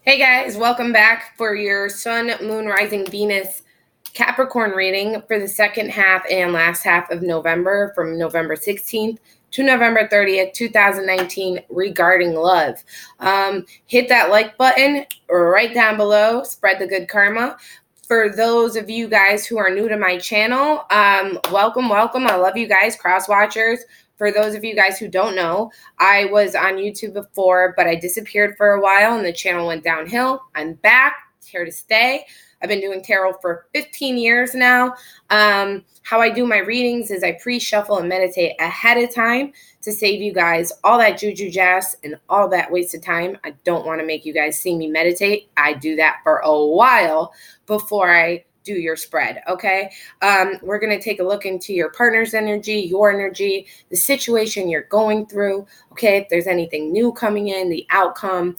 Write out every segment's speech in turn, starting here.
Hey guys, welcome back for your Sun, Moon, Rising, Venus, Capricorn reading for the second half and last half of November from November 16th to November 30th, 2019 regarding love. Hit that like button right down below. Spread the good karma. For those of you guys who are new to my channel, welcome. I love you guys, cross watchers. For those of you guys who don't know, I was on YouTube before, but I disappeared for a while and the channel went downhill. I'm back, here to stay. I've been doing tarot for 15 years now. How I do my readings is I pre-shuffle and meditate ahead of time to save you guys all that juju jazz and all that wasted time. I don't want to make you guys see me meditate. I do that for a while before I do your spread, okay? We're going to take a look into your partner's energy, your energy, the situation you're going through, okay? If there's anything new coming in, the outcome,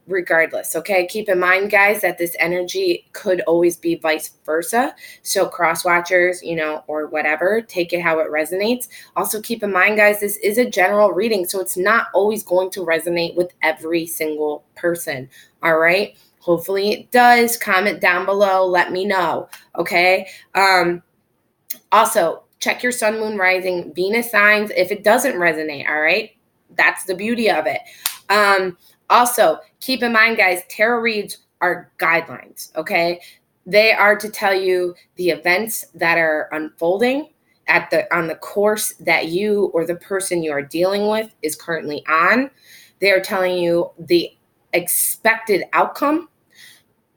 regardless, okay? Keep in mind, guys, that this energy could always be vice versa. So cross watchers, or whatever, take it how it resonates. Also keep in mind, guys, this is a general reading, so it's not always going to resonate with every single person, all right? Hopefully it does. Comment down below. Let me know. Okay. Also, check your sun, moon, rising, Venus signs if it doesn't resonate. All right. That's the beauty of it. Also, keep in mind, guys, tarot reads are guidelines. Okay. They are to tell you the events that are unfolding on the course that you or the person you are dealing with is currently on. They are telling you the expected outcome,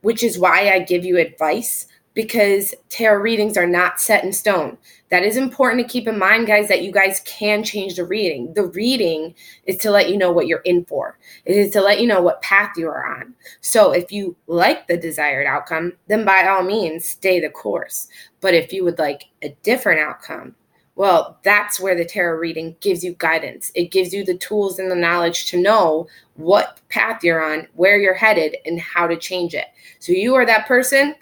which is why I give you advice, because tarot readings are not set in stone. That is important to keep in mind, guys, that you guys can change the reading. The reading is to let you know what you're in for. It is to let you know what path you are on. So if you like the desired outcome, then by all means, stay the course. But if you would like a different outcome, well, that's where the tarot reading gives you guidance. It gives you the tools and the knowledge to know what path you're on, where you're headed, and how to change it. So you are that person,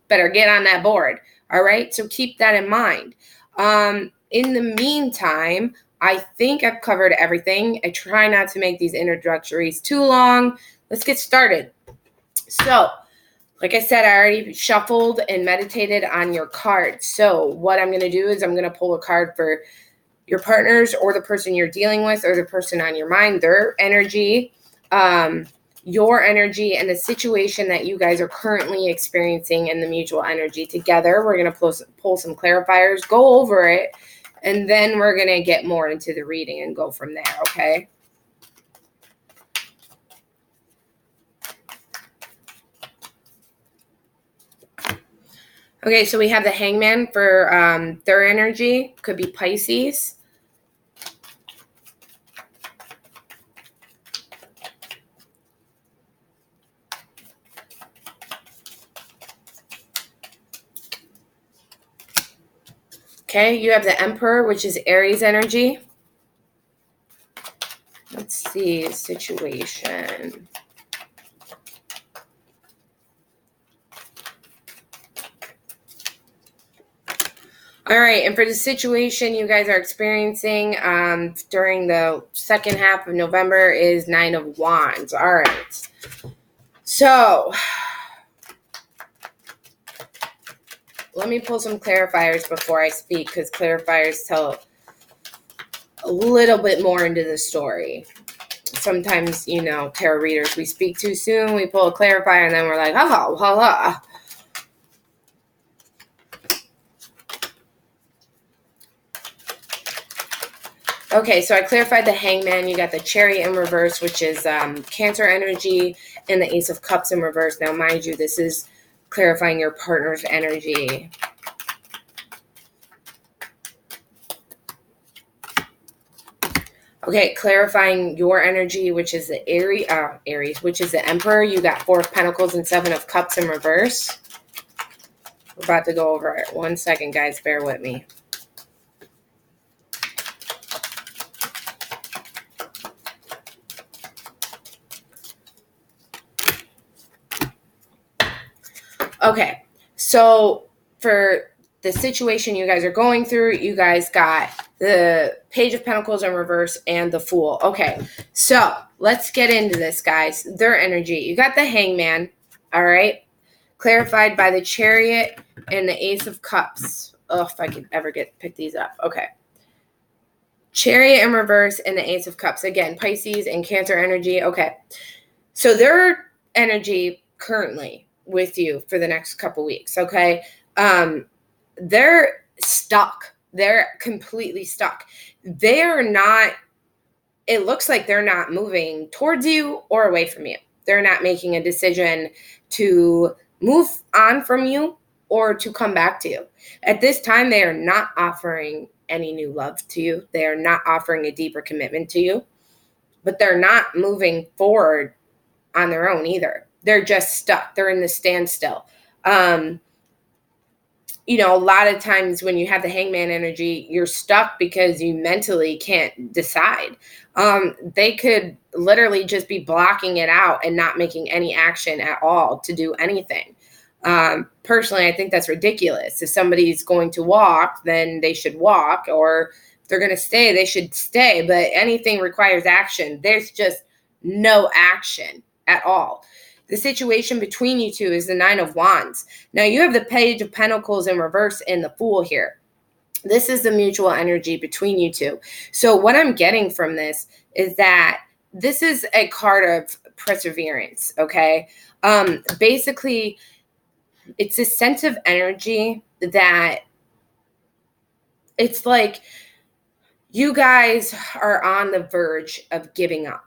better get on that board. All right. So keep that in mind. In the meantime, I think I've covered everything. I try not to make these introductories too long. Let's get started. So, like I said, I already shuffled and meditated on your cards. So what I'm going to do is I'm going to pull a card for your partners or the person you're dealing with or the person on your mind, their energy, your energy, and the situation that you guys are currently experiencing and the mutual energy together. We're going to pull some clarifiers, go over it, and then we're going to get more into the reading and go from there, okay? Okay, so we have the Hangman for their energy. Could be Pisces. Okay, you have the Emperor, which is Aries energy. Let's see, situation. All right, and for the situation you guys are experiencing during the second half of November is Nine of Wands. All right. So, let me pull some clarifiers before I speak, because clarifiers tell a little bit more into the story. Sometimes, tarot readers, we speak too soon, we pull a clarifier, and then we're like, oh, voila. Okay, so I clarified the Hangman. You got the Chariot in reverse, which is Cancer energy, and the Ace of Cups in reverse. Now, mind you, this is clarifying your partner's energy. Okay, clarifying your energy, which is the Aries, which is the Emperor. You got Four of Pentacles and Seven of Cups in reverse. We're about to go over it. 1 second, guys. Bear with me. Okay, so for the situation you guys are going through, you guys got the Page of Pentacles in reverse and the Fool. Okay, so let's get into this, guys. Their energy. You got the Hangman, all right? Clarified by the Chariot and the Ace of Cups. Oh, if I could ever pick these up. Okay. Chariot in reverse and the Ace of Cups. Again, Pisces and Cancer energy. Okay. So their energy currently with you for the next couple weeks, okay? They're stuck. They're completely stuck. They're not, it looks like they're not moving towards you or away from you. They're not making a decision to move on from you or to come back to you. At this time, they are not offering any new love to you. They are not offering a deeper commitment to you, but they're not moving forward on their own either. They're just stuck. They're in the standstill. You know, a lot of times when you have the Hangman energy, you're stuck because you mentally can't decide. They could literally just be blocking it out and not making any action at all to do anything. Personally, I think that's ridiculous. If somebody's going to walk, then they should walk, or if they're going to stay, they should stay. But anything requires action. There's just no action at all. The situation between you two is the Nine of Wands. Now, you have the Page of Pentacles in reverse and the Fool here. This is the mutual energy between you two. So what I'm getting from this is that this is a card of perseverance, okay? Basically, it's a sense of energy that it's like you guys are on the verge of giving up,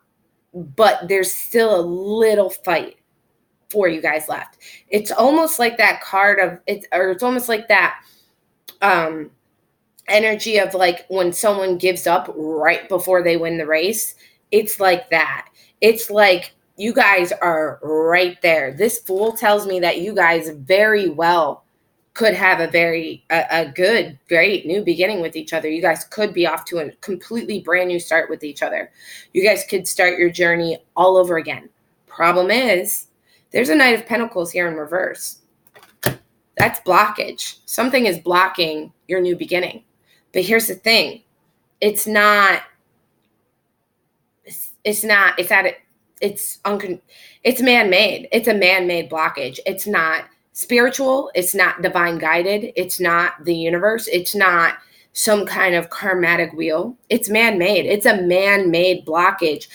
but there's still a little fight for you guys left. It's almost like that card of it's almost like that energy of like when someone gives up right before they win the race. It's like that. It's like you guys are right there. This Fool tells me that you guys very well could have a good, great new beginning with each other. You guys could be off to a completely brand new start with each other. You guys could start your journey all over again. Problem is, there's a Knight of Pentacles here in reverse. That's blockage. Something is blocking your new beginning. But here's the thing. It's man-made. It's a man-made blockage. It's not spiritual. It's not divine guided. It's not the universe. It's not some kind of karmatic wheel. It's man-made. It's a man-made blockage.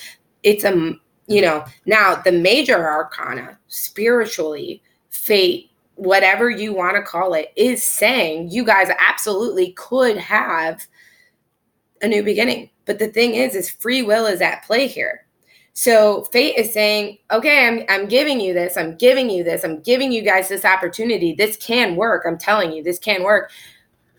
Now the major arcana, spiritually, fate, whatever you want to call it, is saying you guys absolutely could have a new beginning. But the thing is free will is at play here. So fate is saying, okay, I'm giving you this. I'm giving you this. I'm giving you guys this opportunity. This can work. I'm telling you, this can work.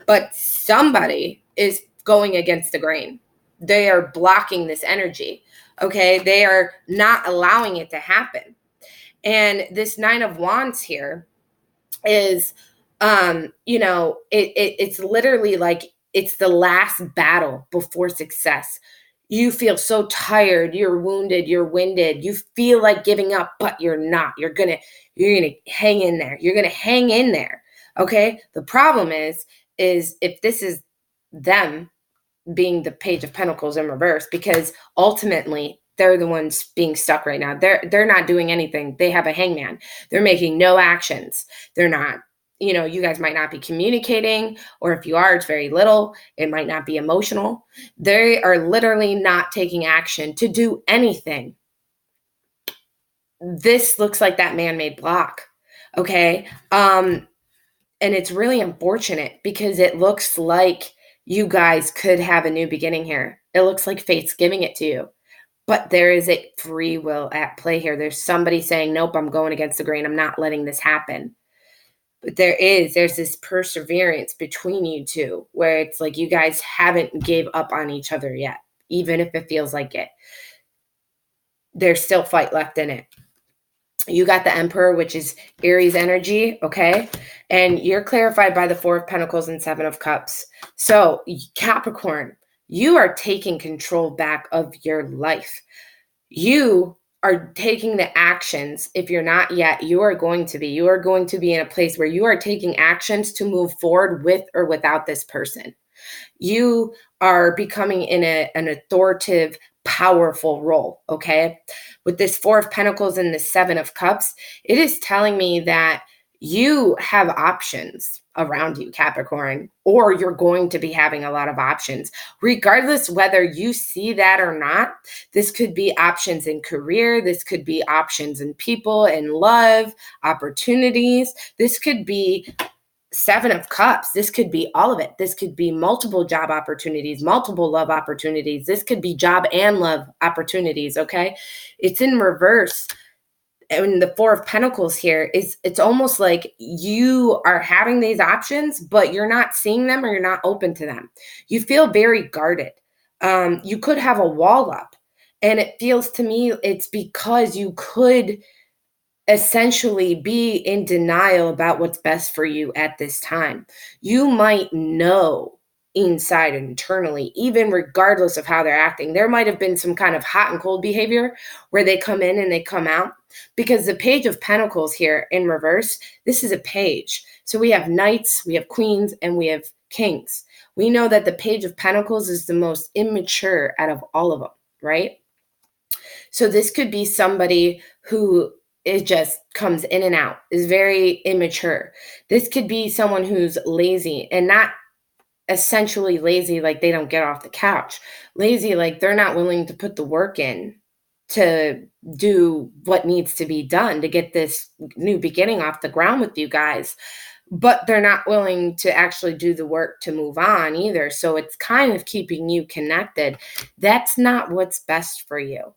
But somebody is going against the grain. They are blocking this energy. Okay, they are not allowing it to happen. And this Nine of Wands here is, it's literally like it's the last battle before success. You feel so tired, you're wounded, you're winded, you feel like giving up, but you're not. You're gonna hang in there. You're gonna hang in there. Okay. The problem is if this is them being the Page of Pentacles in reverse, because ultimately they're the ones being stuck right now. They're not doing anything. They have a hangman. They're making no actions. They're not, you guys might not be communicating, or if you are, it's very little. It might not be emotional. They are literally not taking action to do anything. This looks like that man-made block. Okay. And it's really unfortunate because it looks like you guys could have a new beginning here. It looks like fate's giving it to you, but there is a free will at play here. There's somebody saying, nope, I'm going against the grain. I'm not letting this happen. But there's this perseverance between you two where it's like you guys haven't gave up on each other yet, even if it feels like it. There's still fight left in it. You got the Emperor, which is Aries energy, okay? And you're clarified by the Four of Pentacles and Seven of Cups. So, Capricorn, you are taking control back of your life. You are taking the actions. If you're not yet, you are going to be. You are going to be in a place where you are taking actions to move forward with or without this person. You are becoming in an authoritative, powerful role, okay? With this Four of Pentacles and the Seven of Cups, it is telling me that you have options around you, Capricorn, or you're going to be having a lot of options. Regardless whether you see that or not, this could be options in career, this could be options in people, in love, opportunities. This could be Seven of Cups. This could be all of it. This could be multiple job opportunities, multiple love opportunities. This could be job and love opportunities, okay? It's in reverse. And the Four of Pentacles here is, it's almost like you are having these options, but you're not seeing them or you're not open to them. You feel very guarded. You could have a wall up, and it feels to me it's because you could essentially be in denial about what's best for you at this time. You might know inside and internally, even regardless of how they're acting. There might have been some kind of hot and cold behavior where they come in and they come out, because the Page of Pentacles here in reverse, this is a page. So we have knights, we have queens, and we have kings. We know that the Page of Pentacles is the most immature out of all of them, right? So this could be somebody who it just comes in and out, is very immature. This could be someone who's lazy, and not essentially lazy like they don't get off the couch. Lazy like they're not willing to put the work in to do what needs to be done to get this new beginning off the ground with you guys. But they're not willing to actually do the work to move on either. So it's kind of keeping you connected. That's not what's best for you.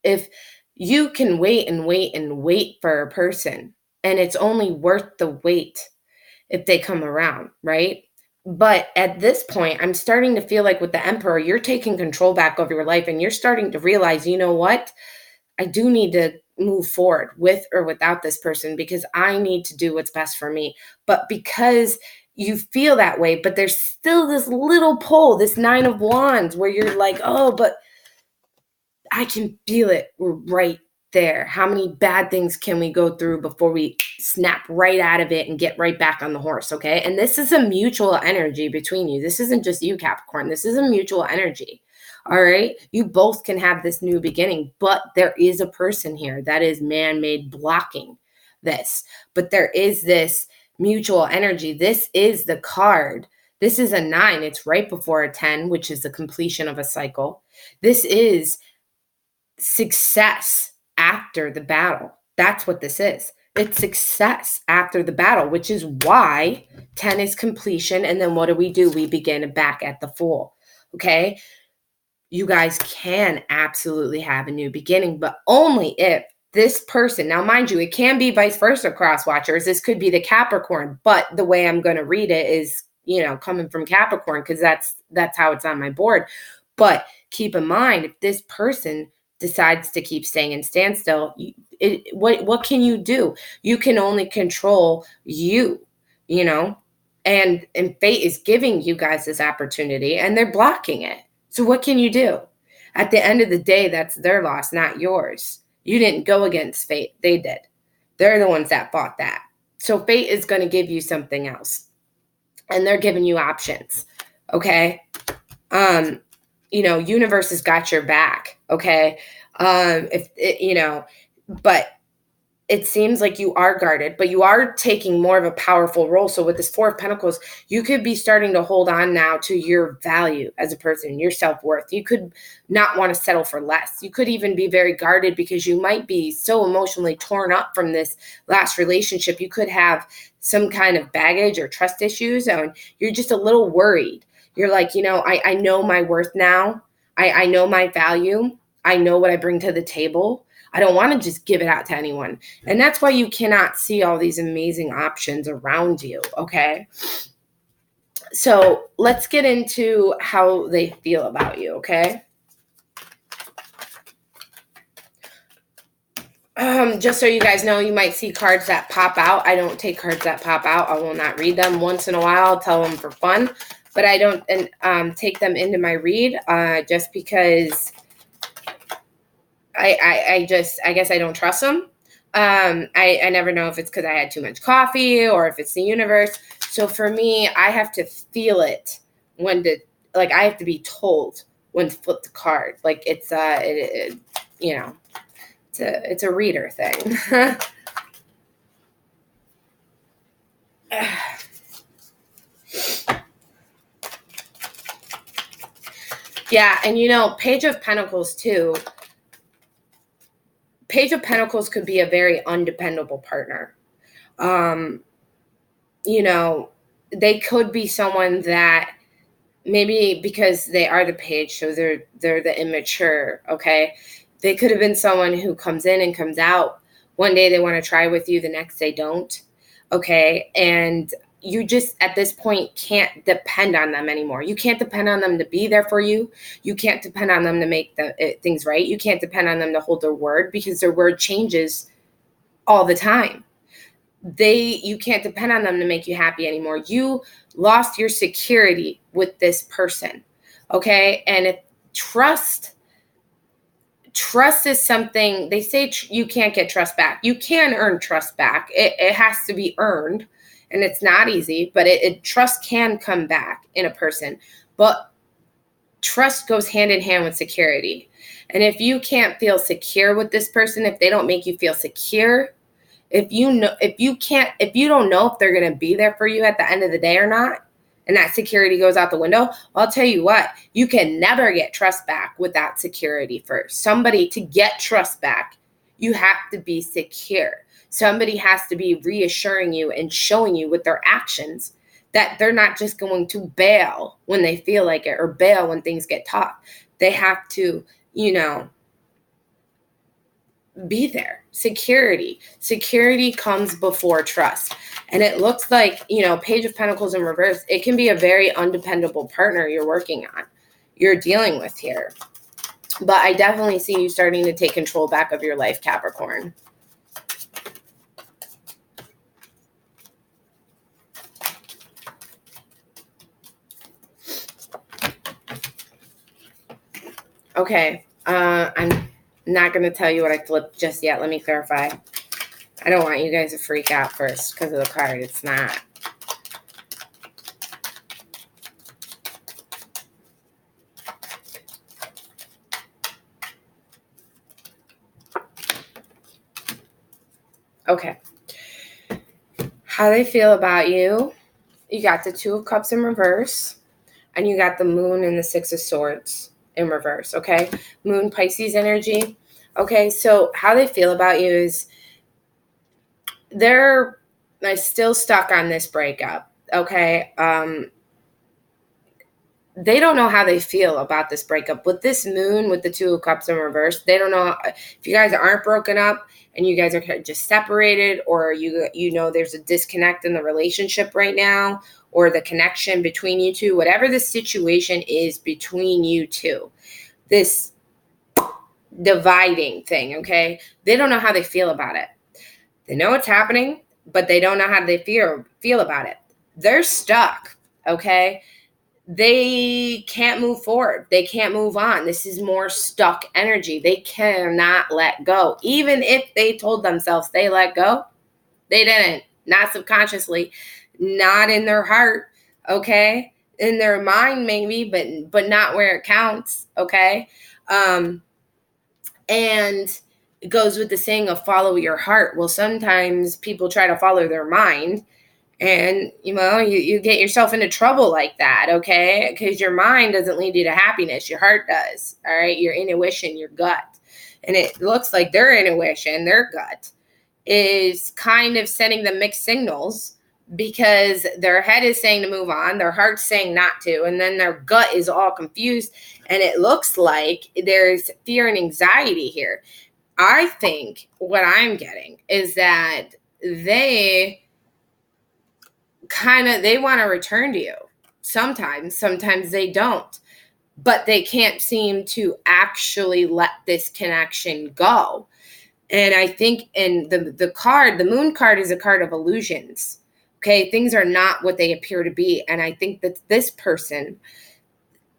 If you can wait and wait and wait for a person, and it's only worth the wait if they come around, right? But at this point, I'm starting to feel like with the Emperor, you're taking control back over your life, and you're starting to realize, you know what? I do need to move forward with or without this person, because I need to do what's best for me. But because you feel that way, but there's still this little pull, this Nine of Wands, where you're like, oh, but I can feel it right there. How many bad things can we go through before we snap right out of it and get right back on the horse, okay? And this is a mutual energy between you. This isn't just you, Capricorn. This is a mutual energy, all right? You both can have this new beginning, but there is a person here that is man-made blocking this. But there is this mutual energy. This is the card. This is a 9. It's right before a 10, which is the completion of a cycle. This is success after the battle. That's what this is. It's success after the battle, which is why 10 is completion. And then what do? We begin back at the Fool. Okay. You guys can absolutely have a new beginning, but only if this person, now mind you, it can be vice versa, cross watchers. This could be the Capricorn, but the way I'm going to read it is, coming from Capricorn, because that's how it's on my board. But keep in mind, if this person decides to keep staying in standstill, what can you do? You can only control you, and fate is giving you guys this opportunity, and they're blocking it. So what can you do? At the end of the day, that's their loss, not yours. You didn't go against fate. They did. They're the ones that fought that. So fate is going to give you something else, and they're giving you options. Okay. Universe has got your back. Okay. But it seems like you are guarded, but you are taking more of a powerful role. So with this Four of Pentacles, you could be starting to hold on now to your value as a person, your self-worth. You could not want to settle for less. You could even be very guarded because you might be so emotionally torn up from this last relationship. You could have some kind of baggage or trust issues, and you're just a little worried. You're like, I know my worth now. I know my value. I know what I bring to the table. I don't want to just give it out to anyone. And that's why you cannot see all these amazing options around you, okay? So let's get into how they feel about you, okay? Just so you guys know, you might see cards that pop out. I don't take cards that pop out. I will not read them. Once in a while, I'll tell them for fun. But I don't take them into my read just because I guess I don't trust them. I never know if it's because I had too much coffee or if it's the universe. So for me, I have to feel it when to, like, I have to be told when to flip the card. Like it's you know, it's a reader thing. Yeah, and you know, Page of Pentacles too. Page of Pentacles could be a very undependable partner. You know, they could be someone that maybe because they are the page, so they're the immature, okay? They could have been someone who comes in and comes out. One day they want to try with you, the next day don't, okay? And you just at this point can't depend on them anymore. You can't depend on them to be there for you. You can't depend on them to make things right. You can't depend on them to hold their word because their word changes all the time. You can't depend on them to make you happy anymore. You lost your security with this person, okay? And if trust is something, they say you can't get trust back. You can earn trust back. It has to be earned, and it's not easy, but trust can come back in a person. But trust goes hand in hand with security. And if you can't feel secure with this person, if they don't make you feel secure, if you don't know if they're going to be there for you at the end of the day or not, and that security goes out the window, I'll tell you what, you can never get trust back without security first. Somebody, to get trust back, you have to be secure. Somebody has to be reassuring you and showing you with their actions that they're not just going to bail when they feel like it or bail when things get tough. They have to, be there. Security comes before trust. And it looks like, Page of Pentacles in reverse, it can be a very undependable partner you're working on, you're dealing with here. But I definitely see you starting to take control back of your life, Capricorn. Okay, I'm not going to tell you what I flipped just yet. Let me clarify. I don't want you guys to freak out first because of the card. It's not. Okay. How they feel about you. You got the Two of Cups in reverse. And you got the Moon and the Six of Swords in reverse, okay? Moon, Pisces energy. Okay, so how they feel about you is they're still stuck on this breakup, okay? They don't know how they feel about this breakup. With this Moon, with the Two of Cups in reverse, they don't know if you guys aren't broken up and you guys are just separated, or there's a disconnect in the relationship right now, or the connection between you two, whatever the situation is between you two, this dividing thing, okay? They don't know how they feel about it. They know it's happening, but they don't know how they feel about it. They're stuck, okay? They can't move forward. They can't move on. This is more stuck energy. They cannot let go. Even if they told themselves they let go, they didn't. Not subconsciously, not in their heart, okay? In their mind maybe, but not where it counts, okay? And it goes with the saying of follow your heart. Well, sometimes people try to follow their mind, and, you get yourself into trouble like that, okay? Because your mind doesn't lead you to happiness. Your heart does, all right? Your intuition, your gut. And it looks like their intuition, their gut, is kind of sending them mixed signals because their head is saying to move on, their heart's saying not to, and then their gut is all confused. And it looks like there's fear and anxiety here. I think what I'm getting is that they want to return to you. Sometimes they don't, but they can't seem to actually let this connection go. And I think in the Moon card is a card of illusions. Okay, things are not what they appear to be. And I think that this person,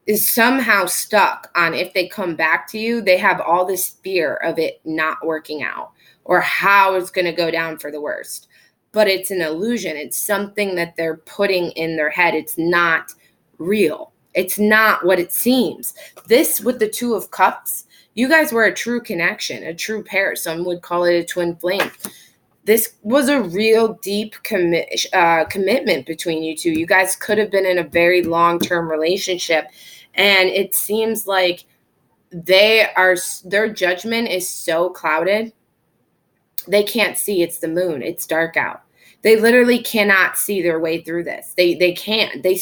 is somehow stuck on if they come back to you, they have all this fear of it not working out or how it's going to go down for the worst. But it's an illusion. It's something that they're putting in their head. It's not real. It's not what it seems. This with the Two of Cups, you guys were a true connection, a true pair. Some would call it a twin flame. This was a real deep commitment between you two. You guys could have been in a very long-term relationship. And it seems like their judgment is so clouded. They can't see. It's the moon. It's dark out. They literally cannot see their way through this. They can't. They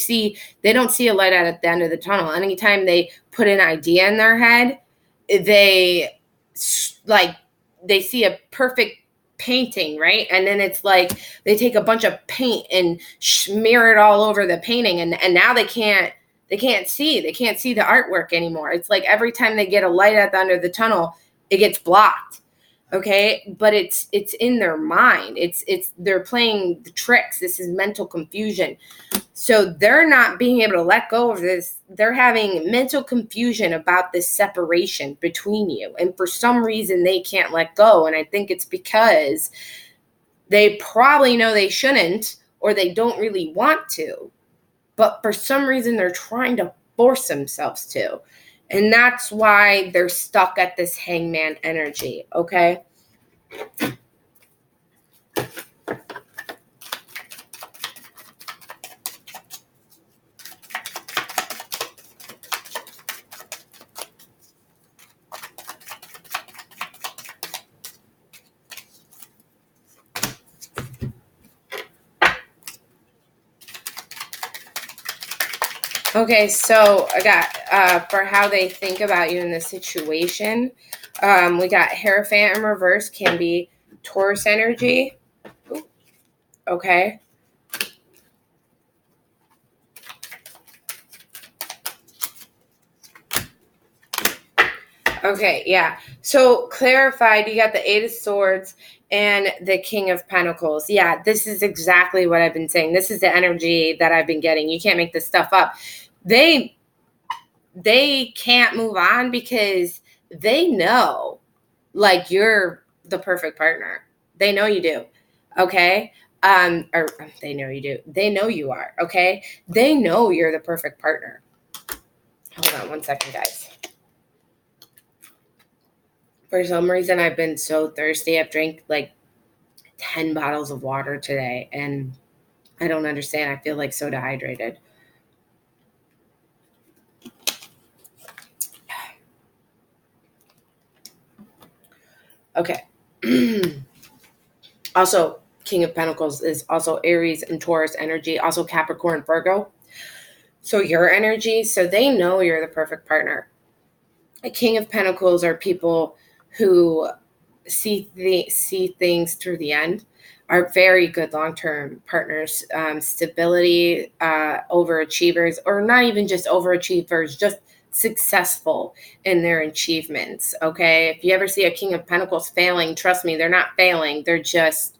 don't see a light out at the end of the tunnel. Anytime they put an idea in their head, they see a perfect painting, right? And then it's like they take a bunch of paint and smear it all over the painting, and now they can't see the artwork anymore. It's like every time they get a light at the end of the tunnel, it gets blocked. Okay, but it's in their mind. They're playing the tricks. This is mental confusion. So they're not being able to let go of this. They're having mental confusion about this separation between you. And for some reason, they can't let go. And I think it's because they probably know they shouldn't, or they don't really want to. But for some reason, they're trying to force themselves to. And that's why they're stuck at this hangman energy, okay? Okay, so I got for how they think about you in this situation, we got Hierophant in reverse, can be Taurus energy. Ooh, okay. Okay, yeah. So clarified, you got the Eight of Swords and the King of Pentacles. Yeah, this is exactly what I've been saying. This is the energy that I've been getting. You can't make this stuff up. They can't move on because they know, like, you're the perfect partner. They know you do. Okay? Or they know you do. They know you are. Okay? They know you're the perfect partner. Hold on one second, guys. For some reason, I've been so thirsty. I've drank like 10 bottles of water today, and I don't understand. I feel like so dehydrated. Okay. Also, King of Pentacles is also Aries and Taurus energy, also Capricorn, Virgo. So your energy, so they know you're the perfect partner. A King of Pentacles are people who see things through the end, are very good long-term partners, stability, overachievers, or not even just overachievers, just successful in their achievements. Okay, if you ever see a King of Pentacles failing, trust me, they're not failing. They're just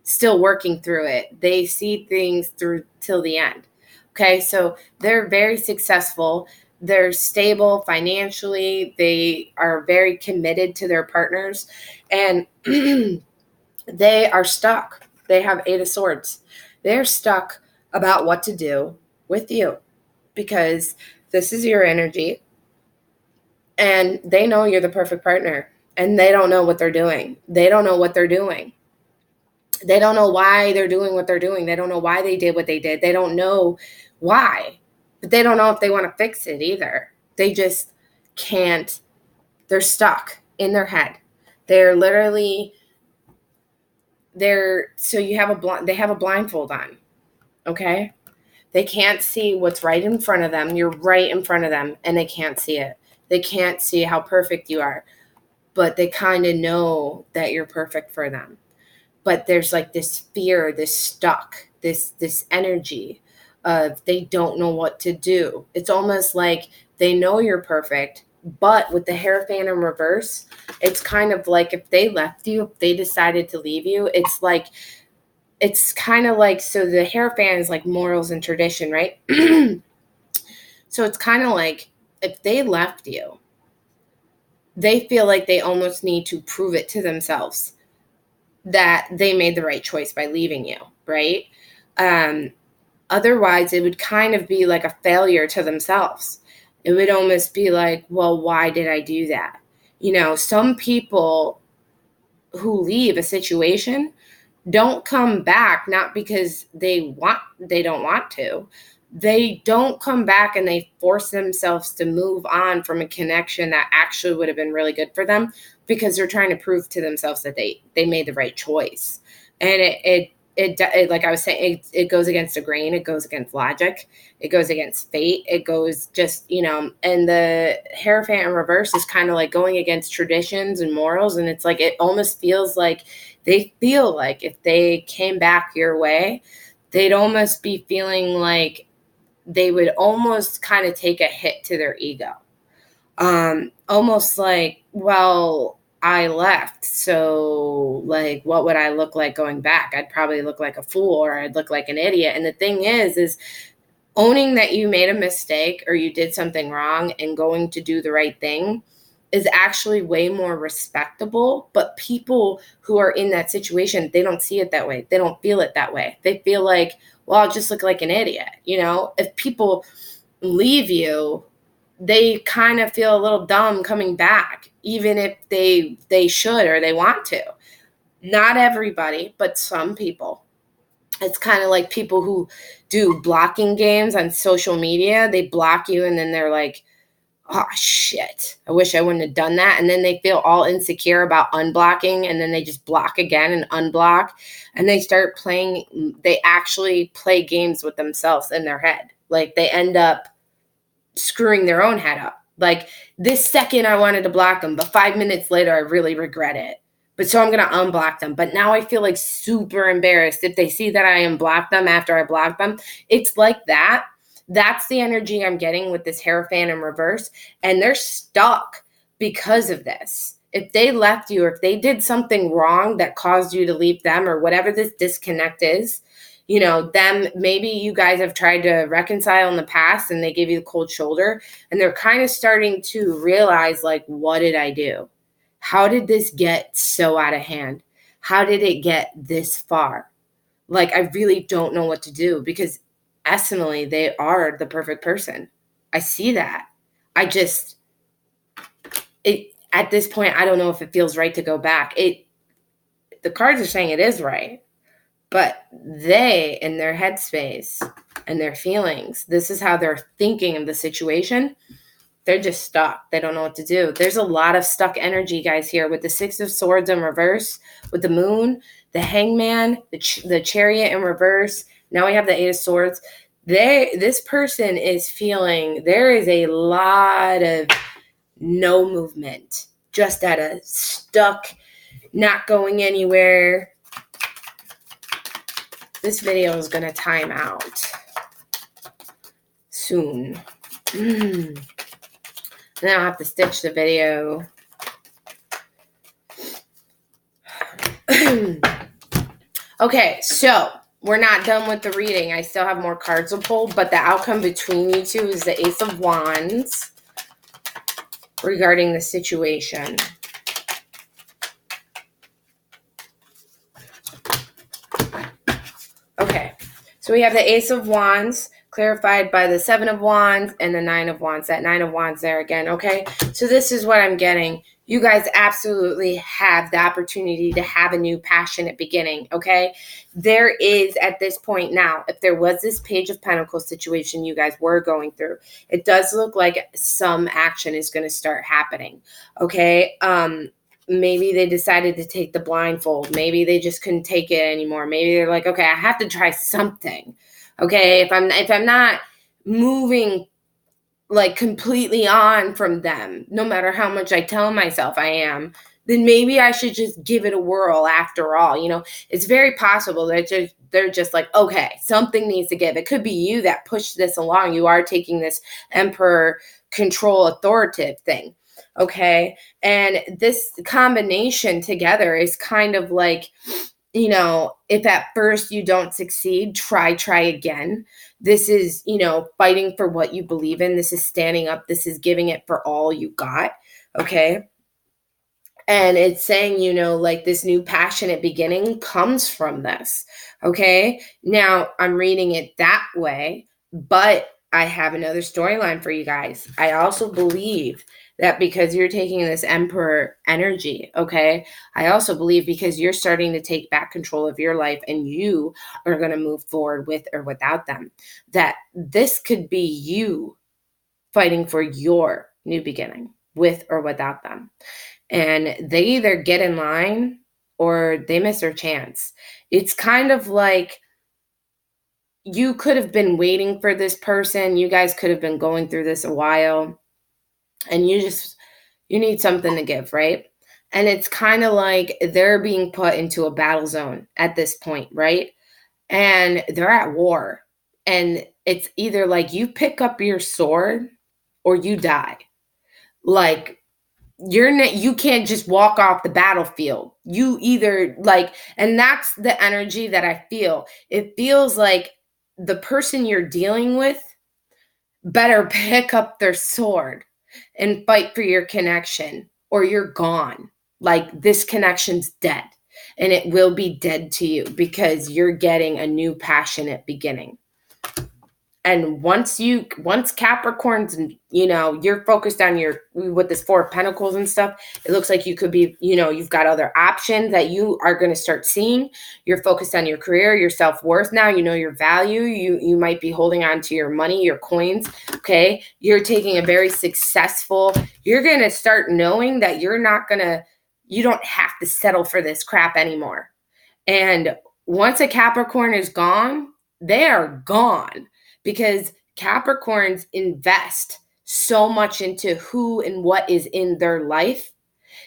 still working through it. They see things through till the end. Okay, so they're very successful. They're stable financially. They are very committed to their partners, and they are stuck. They have Eight of Swords. They're stuck about what to do with you because this is your energy, and they know you're the perfect partner, and they don't know what they're doing. They don't know what they're doing. They don't know why they're doing what they're doing. They don't know why they did what they did. They don't know why, but they don't know if they want to fix it either. They just can't. They're stuck in their head. They're literally, so they have a blindfold on, okay? They can't see what's right in front of them. You're right in front of them, and they can't see it. They can't see how perfect you are, but they kind of know that you're perfect for them. But there's like this fear, this stuck, this energy of they don't know what to do. It's almost like they know you're perfect, but with the Hierophant in reverse, it's kind of like if they left you, if they decided to leave you, it's kind of like, so the Hierophant is like morals and tradition, right? So it's kind of like if they left you, they feel like they almost need to prove it to themselves that they made the right choice by leaving you, right? Otherwise, it would kind of be like a failure to themselves. It would almost be like, well, why did I do that? Some people who leave a situation don't come back, not because they don't want to. They don't come back and they force themselves to move on from a connection that actually would have been really good for them, because they're trying to prove to themselves that they made the right choice. And it like I was saying, it goes against the grain, it goes against logic, it goes against fate, it goes just, and the Hierophant in reverse is kind of like going against traditions and morals. And it's like, it almost feels like they feel like if they came back your way, they'd almost be feeling like they would almost kind of take a hit to their ego. Almost like, well, I left, so like, what would I look like going back? I'd probably look like a fool, or I'd look like an idiot. And the thing is owning that you made a mistake or you did something wrong and going to do the right thing is actually way more respectable. But people who are in that situation, they don't see it that way. They don't feel it that way. They feel like, well, I'll just look like an idiot. If people leave you, they kind of feel a little dumb coming back, even if they should or they want to. Not everybody, but some people. It's kind of like people who do blocking games on social media. They block you and then they're like, oh shit, I wish I wouldn't have done that. And then they feel all insecure about unblocking, and then they just block again and unblock, and they start playing. They actually play games with themselves in their head. Like, they end up screwing their own head up. Like, this second I wanted to block them, but 5 minutes later I really regret it. But so I'm going to unblock them. But now I feel like super embarrassed if they see that I unblocked them after I blocked them. It's like that. That's the energy I'm getting with this Hierophant in reverse. And they're stuck because of this. If they left you, or if they did something wrong that caused you to leave them, or whatever this disconnect is, them, maybe you guys have tried to reconcile in the past and they give you the cold shoulder, and they're kind of starting to realize, like, what did I do? How did this get so out of hand? How did it get this far? Like, I really don't know what to do, because essentially they are the perfect person. I see that. At this point, I don't know if it feels right to go back. The cards are saying it is right. But they, in their headspace and their feelings, this is how they're thinking of the situation. They're just stuck. They don't know what to do. There's a lot of stuck energy, guys, here with the Six of Swords in reverse, with the Moon, the Hangman, the Chariot in reverse. Now we have the Eight of Swords. This person is feeling there is a lot of no movement, just at a stuck, not going anywhere. This video is going to time out soon. Then I'll have to stitch the video. Okay, so we're not done with the reading. I still have more cards to pull, but the outcome between you two is the Ace of Wands regarding the situation. Okay, so we have the Ace of Wands clarified by the Seven of Wands and the Nine of Wands. That Nine of Wands there again, okay? So this is what I'm getting. You guys absolutely have the opportunity to have a new passionate beginning, okay? There is, at this point now, if there was this Page of Pentacles situation you guys were going through, it does look like some action is going to start happening, okay? Maybe they decided to take the blindfold. Maybe they just couldn't take it anymore. Maybe they're like, okay, I have to try something. Okay, if I'm not moving like completely on from them, no matter how much I tell myself I am, then maybe I should just give it a whirl after all. It's very possible that they're just like, okay, something needs to give. It could be you that pushed this along. You are taking this emperor control authoritative thing. Okay. And this combination together is kind of like you know, if at first you don't succeed, try again. This is, you know, fighting for what you believe in. This is standing up. This is giving it for all you got. Okay. And it's saying, you know, like this new passionate beginning comes from this. Okay. Now I'm reading it that way, but I have another storyline for you guys. I also believe that because you're taking this emperor energy, okay, I also believe because you're starting to take back control of your life and you are going to move forward with or without them, that this could be you fighting for your new beginning with or without them. And they either get in line or they miss their chance. It's kind of like you could have been waiting for this person. You guys could have been going through this a while, and you need something to give, right? And it's kind of like they're being put into a battle zone at this point, right? And they're at war. And it's either like you pick up your sword or you die. Like, you can't just walk off the battlefield. You either like, and that's the energy that I feel. It feels like the person you're dealing with better pick up their sword and fight for your connection, or you're gone. Like, this connection's dead, and it will be dead to you because you're getting a new passionate beginning. And once Capricorn's, you know, you're focused on with this 4 of Pentacles and stuff, it looks like you could be, you know, you've got other options that you are going to start seeing. You're focused on your career, your self-worth now, you know your value. You might be holding on to your money, your coins, okay? You're taking a very successful, you're going to start knowing that you don't have to settle for this crap anymore. And once a Capricorn is gone, they are gone. Because Capricorns invest so much into who and what is in their life.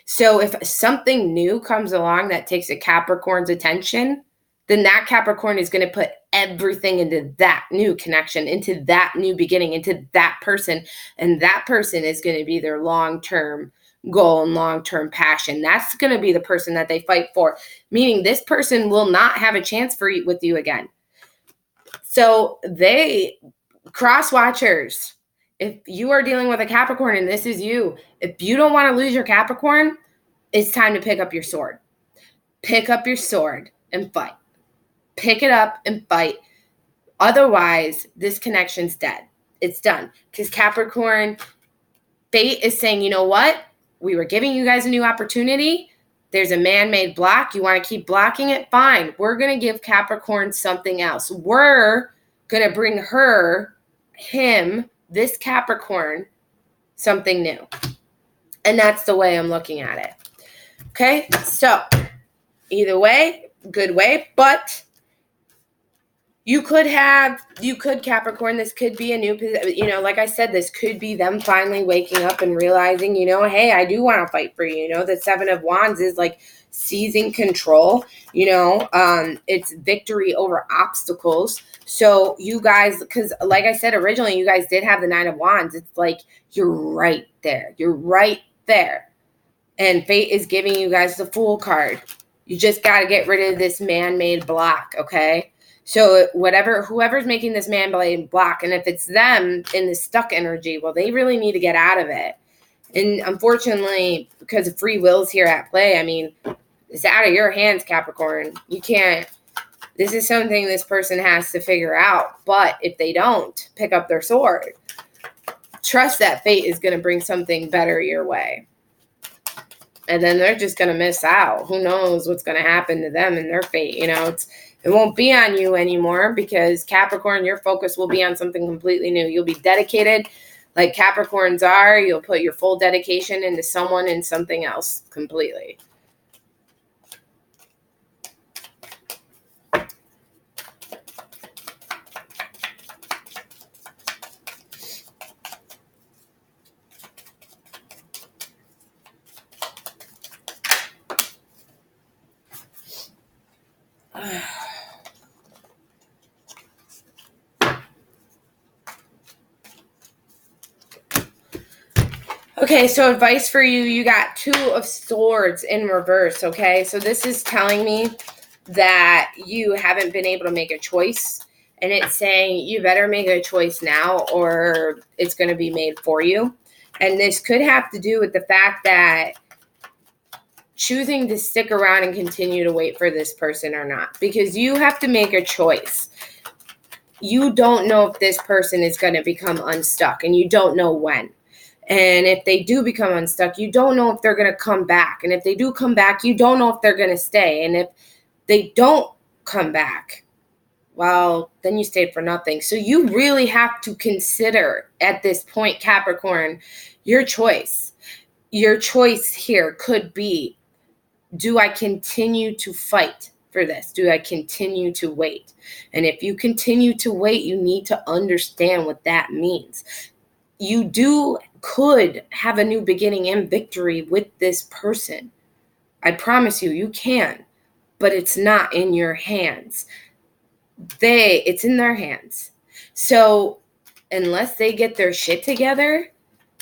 So if something new comes along that takes a Capricorn's attention, then that Capricorn is going to put everything into that new connection, into that new beginning, into that person. And that person is going to be their long-term goal and long-term passion. That's going to be the person that they fight for, meaning this person will not have a chance with you again. So cross watchers, if you are dealing with a Capricorn and this is you, if you don't want to lose your Capricorn, it's time to pick up your sword. Pick up your sword and fight. Pick it up and fight. Otherwise, this connection's dead. It's done. Because Capricorn, fate is saying, you know what? We were giving you guys a new opportunity. There's a man-made block. You want to keep blocking it? Fine. We're going to give Capricorn something else. We're going to bring this Capricorn, something new. And that's the way I'm looking at it. Okay? So, either way, good way. But you could Capricorn, this could be a new, you know, like I said, this could be them finally waking up and realizing, you know, hey, I do want to fight for you. You know, the 7 of Wands is like seizing control, you know, it's victory over obstacles. So you guys, because like I said, originally you guys did have the 9 of Wands. It's like, you're right there. You're right there. And fate is giving you guys the Fool card. You just got to get rid of this man-made block, okay? So whoever's making this man-made block, and if it's them in the stuck energy, well, they really need to get out of it. And unfortunately, because of free will's here at play, I mean, it's out of your hands, Capricorn. You can't. This is something this person has to figure out. But if they don't pick up their sword, trust that fate is going to bring something better your way. And then they're just going to miss out. Who knows what's going to happen to them and their fate. You know, it won't be on you anymore because Capricorn, your focus will be on something completely new. You'll be dedicated like Capricorns are. You'll put your full dedication into someone and something else completely. Okay, so advice for you. You got 2 of Swords in reverse, okay? So this is telling me that you haven't been able to make a choice. And it's saying you better make a choice now or it's going to be made for you. And this could have to do with the fact that choosing to stick around and continue to wait for this person or not, because you have to make a choice. You don't know if this person is going to become unstuck, and you don't know when. And if they do become unstuck, you don't know if they're going to come back. And if they do come back, you don't know if they're going to stay. And if they don't come back, well, then you stayed for nothing. So you really have to consider at this point, Capricorn, your choice. Your choice here could be, do I continue to fight for this? Do I continue to wait? And if you continue to wait, you need to understand what that means. You could have a new beginning and victory with this person. I promise you, you can, but it's not in your hands. It's in their hands. So unless they get their shit together,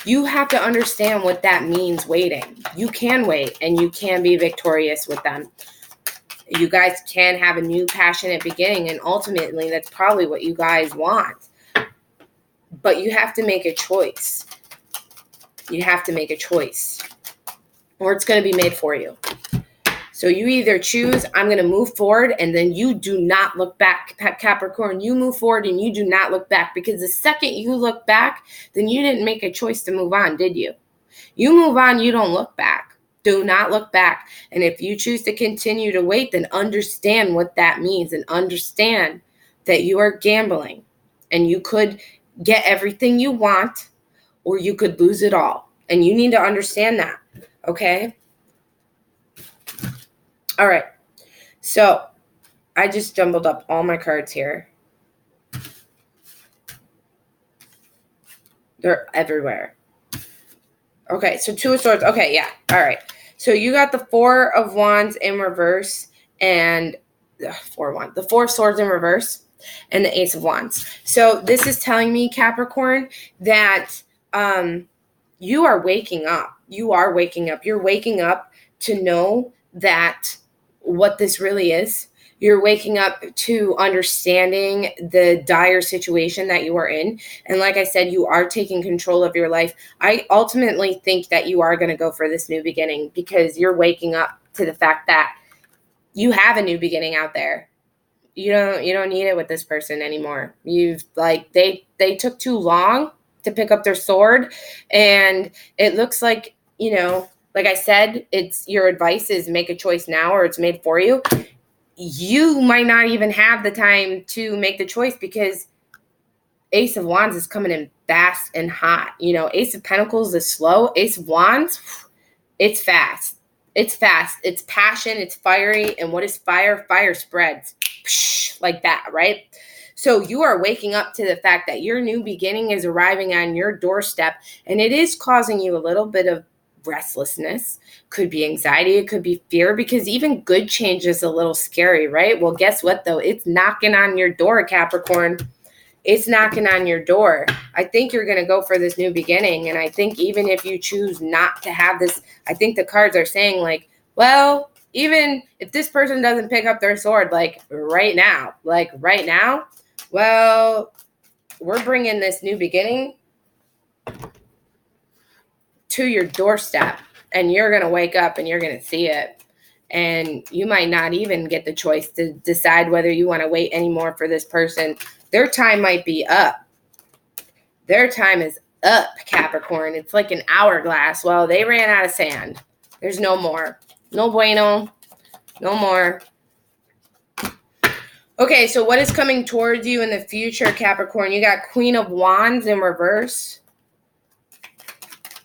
you have to understand what that means waiting. You can wait and you can be victorious with them. You guys can have a new passionate beginning, and ultimately that's probably what you guys want. But you have to make a choice. You have to make a choice, or it's going to be made for you. So you either choose, I'm going to move forward, and then you do not look back, Capricorn. You move forward and you do not look back, because the second you look back, then you didn't make a choice to move on, did you? You move on, you don't look back. Do not look back. And if you choose to continue to wait, then understand what that means, and understand that you are gambling, and you could get everything you want, or you could lose it all. And you need to understand that, okay? All right. So I just jumbled up all my cards here. They're everywhere. Okay, so Two of Swords. Okay, yeah. All right. So you got the Four of Wands in reverse, and the Four of Swords in reverse, and the Ace of Wands. So this is telling me, Capricorn, that you are waking up. You are waking up. You're waking up to know that what this really is. You're waking up to understanding the dire situation that you are in. And like I said, you are taking control of your life. I ultimately think that you are going to go for this new beginning, because you're waking up to the fact that you have a new beginning out there. You don't need it with this person anymore. They took too long to pick up their sword, and it looks like, like I said, it's your advice is make a choice now or it's made for you. You might not even have the time to make the choice, because Ace of Wands is coming in fast and hot. Ace of Pentacles is slow. Ace of Wands, it's fast. It's fast. It's passion. It's fiery. And what is fire? Fire spreads like that, right? So you are waking up to the fact that your new beginning is arriving on your doorstep, and it is causing you a little bit of restlessness. Could be anxiety. It could be fear, because even good change is a little scary, right? Well, guess what, though? It's knocking on your door, Capricorn. It's knocking on your door. I think you're going to go for this new beginning. And I think even if you choose not to have this, I think the cards are saying, like, well, even if this person doesn't pick up their sword, right now, well, we're bringing this new beginning to your doorstep, and you're going to wake up and you're going to see it. And you might not even get the choice to decide whether you want to wait anymore for this person. Their time might be up. Their time is up, Capricorn. It's like an hourglass. Well, they ran out of sand. There's no more. No bueno. No more. Okay, so what is coming towards you in the future, Capricorn? You got Queen of Wands in reverse.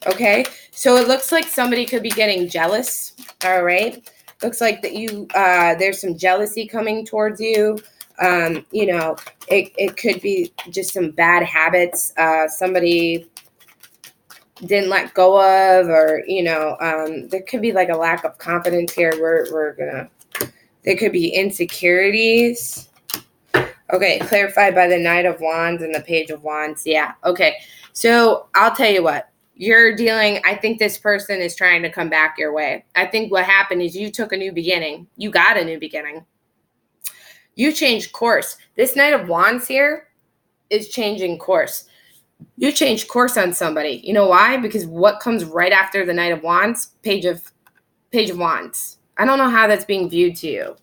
Okay, so it looks like somebody could be getting jealous. All right. Looks like that there's some jealousy coming towards you. It could be just some bad habits somebody didn't let go of, or there could be like a lack of confidence here. There could be insecurities. Okay, clarified by the Knight of Wands and the Page of Wands. Yeah. Okay. So I'll tell you what. I think this person is trying to come back your way. I think what happened is you took a new beginning. You got a new beginning. You change course. This Knight of Wands here is changing course. You change course on somebody. You know why? Because what comes right after the Knight of Wands? Page of Wands. I don't know how that's being viewed to you.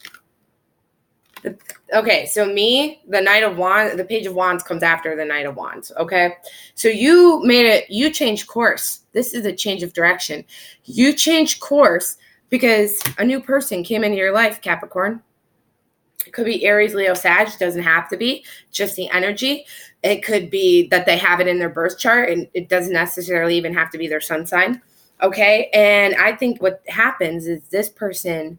Okay, so me, the Knight of Wands, the Page of Wands comes after the Knight of Wands, okay? So you changed course. This is a change of direction. You changed course because a new person came into your life, Capricorn. It could be Aries, Leo, Sag. It doesn't have to be, just the energy. It could be that they have it in their birth chart, and it doesn't necessarily even have to be their sun sign, okay? And I think what happens is this person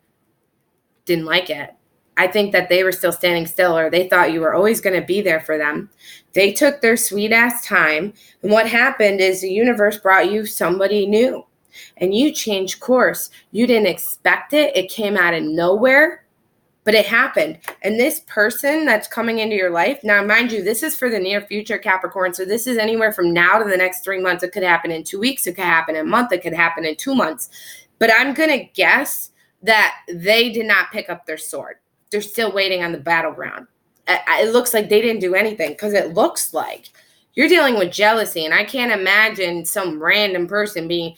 didn't like it. I think that they were still standing still, or they thought you were always going to be there for them. They took their sweet ass time. And what happened is the universe brought you somebody new and you changed course. You didn't expect it. It came out of nowhere, but it happened. And this person that's coming into your life, now mind you, this is for the near future, Capricorn. So this is anywhere from now to the next 3 months. It could happen in 2 weeks. It could happen in a month. It could happen in 2 months. But I'm going to guess that they did not pick up their sword. They're still waiting on the battleground. It looks like they didn't do anything because it looks like you're dealing with jealousy. And I can't imagine some random person being,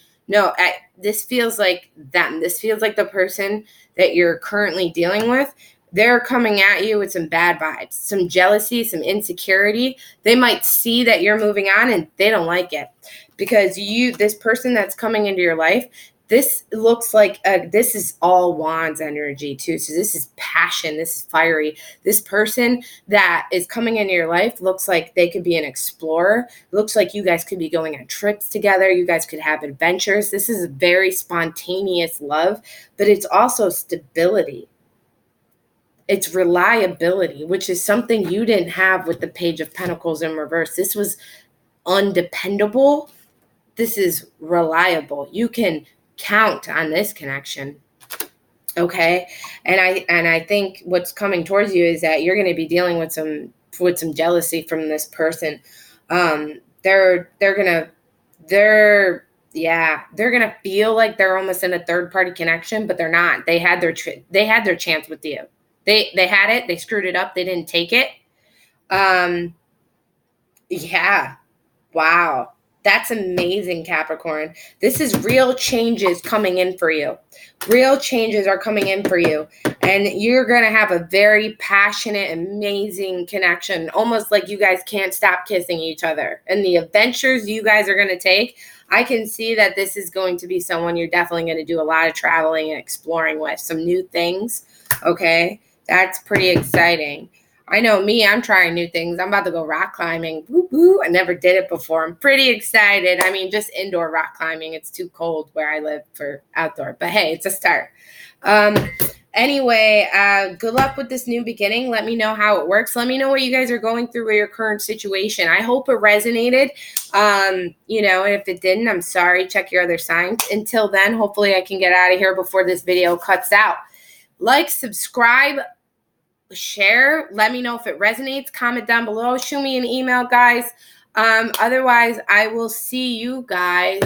this feels like them. This feels like the person that you're currently dealing with. They're coming at you with some bad vibes, some jealousy, some insecurity. They might see that you're moving on and they don't like it because this person that's coming into your life, this looks like this is all Wands energy too. So this is passion. This is fiery. This person that is coming into your life looks like they could be an explorer. Looks like you guys could be going on trips together. You guys could have adventures. This is very spontaneous love, but it's also stability. It's reliability, which is something you didn't have with the Page of Pentacles in reverse. This was undependable. This is reliable. You can count on this connection, okay? And I think what's coming towards you is that you're going to be dealing with some jealousy from this person. They're gonna feel like they're almost in a third party connection, but they're not. They had their chance with you. They had it. They screwed it up. They didn't take it. Yeah. Wow. That's amazing, Capricorn. This is real changes coming in for you. Real changes are coming in for you. And you're going to have a very passionate, amazing connection. Almost like you guys can't stop kissing each other. And the adventures you guys are going to take, I can see that this is going to be someone you're definitely going to do a lot of traveling and exploring with. Some new things. Okay? That's pretty exciting. I know me, I'm trying new things. I'm about to go rock climbing. Woo woo. I never did it before. I'm pretty excited. I mean, just indoor rock climbing. It's too cold where I live for outdoor. But hey, it's a start. Anyway, good luck with this new beginning. Let me know how it works. Let me know what you guys are going through with your current situation. I hope it resonated. And if it didn't, I'm sorry. Check your other signs. Until then, hopefully I can get out of here before this video cuts out. Like, subscribe, share. Let me know if it resonates. Comment down below. Shoot me an email, guys. Otherwise, I will see you guys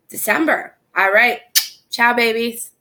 December. All right. Ciao, babies.